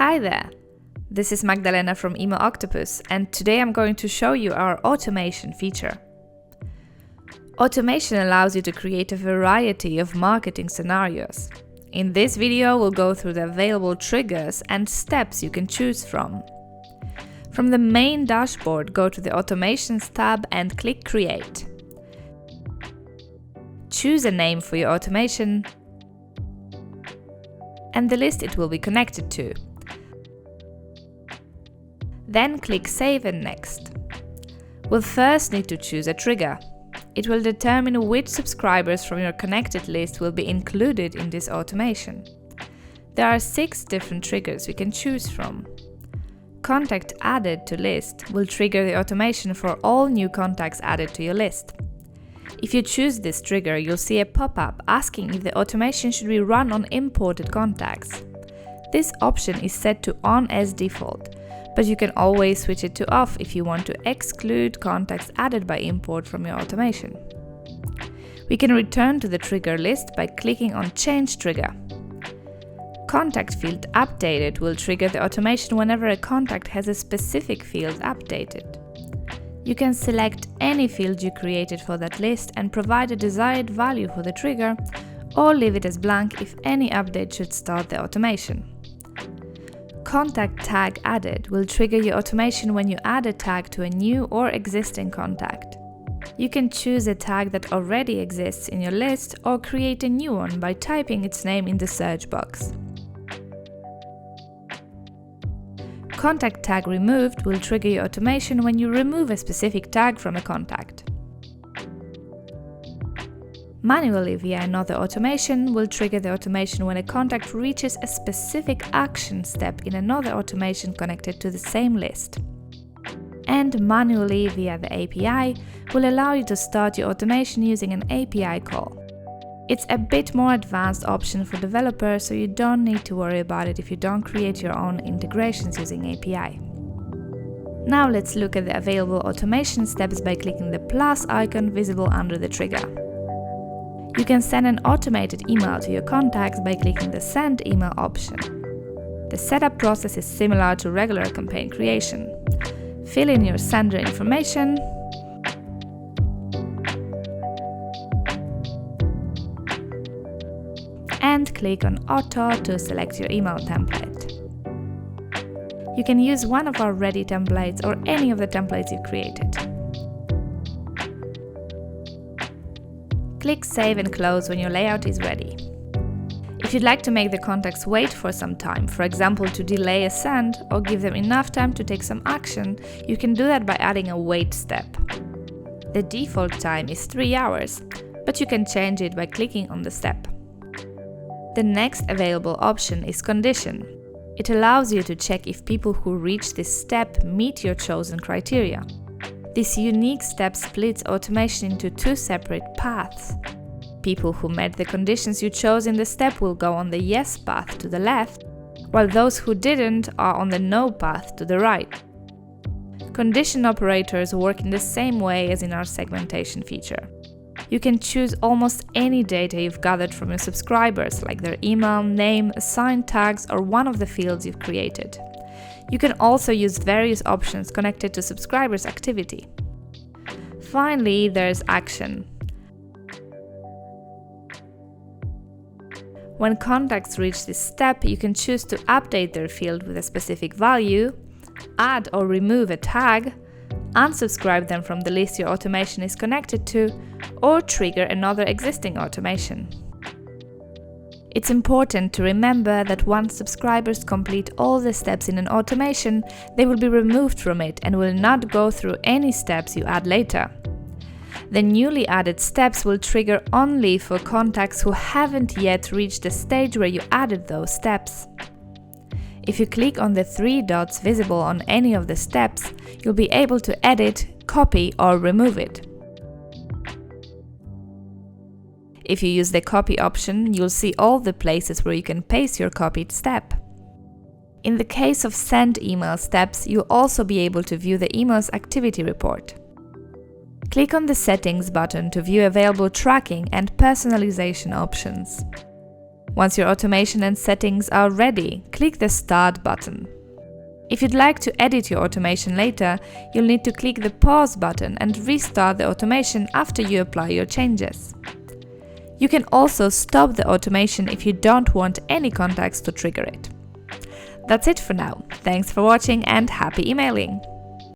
Hi there! This is Magdalena from Email Octopus, and today I'm going to show you our automation feature. Automation allows you to create a variety of marketing scenarios. In this video, we'll go through the available triggers and steps you can choose from. From the main dashboard, go to the Automations tab and click Create. Choose a name for your automation and the list it will be connected to. Then click Save and Next. We'll first need to choose a trigger. It will determine which subscribers from your connected list will be included in this automation. There are 6 different triggers we can choose from. Contact added to list will trigger the automation for all new contacts added to your list. If you choose this trigger, you'll see a pop-up asking if the automation should be run on imported contacts. This option is set to on as default, but you can always switch it to off if you want to exclude contacts added by import from your automation. We can return to the trigger list by clicking on Change Trigger. Contact field updated will trigger the automation whenever a contact has a specific field updated. You can select any field you created for that list and provide a desired value for the trigger, or leave it as blank if any update should start the automation. Contact tag added will trigger your automation when you add a tag to a new or existing contact. You can choose a tag that already exists in your list or create a new one by typing its name in the search box. Contact tag removed will trigger your automation when you remove a specific tag from a contact. Manually via another automation will trigger the automation when a contact reaches a specific action step in another automation connected to the same list. And manually via the API will allow you to start your automation using an API call. It's a bit more advanced option for developers, so you don't need to worry about it if you don't create your own integrations using API. Now let's look at the available automation steps by clicking the plus icon visible under the trigger. You can send an automated email to your contacts by clicking the Send Email option. The setup process is similar to regular campaign creation. Fill in your sender information and click on Auto to select your email template. You can use one of our ready templates or any of the templates you created. Click Save and Close when your layout is ready. If you'd like to make the contacts wait for some time, for example to delay a send or give them enough time to take some action, you can do that by adding a wait step. The default time is 3 hours, but you can change it by clicking on the step. The next available option is Condition. It allows you to check if people who reach this step meet your chosen criteria. This unique step splits automation into 2 separate paths. People who met the conditions you chose in the step will go on the yes path to the left, while those who didn't are on the no path to the right. Condition operators work in the same way as in our segmentation feature. You can choose almost any data you've gathered from your subscribers, like their email, name, assigned tags, or one of the fields you've created. You can also use various options connected to subscribers' activity. Finally, there's Action. When contacts reach this step, you can choose to update their field with a specific value, add or remove a tag, unsubscribe them from the list your automation is connected to, or trigger another existing automation. It's important to remember that once subscribers complete all the steps in an automation, they will be removed from it and will not go through any steps you add later. The newly added steps will trigger only for contacts who haven't yet reached the stage where you added those steps. If you click on the 3 dots visible on any of the steps, you'll be able to edit, copy, or remove it. If you use the copy option, you'll see all the places where you can paste your copied step. In the case of send email steps, you'll also be able to view the email's activity report. Click on the Settings button to view available tracking and personalization options. Once your automation and settings are ready, click the Start button. If you'd like to edit your automation later, you'll need to click the Pause button and restart the automation after you apply your changes. You can also stop the automation if you don't want any contacts to trigger it. That's it for now. Thanks for watching and happy emailing!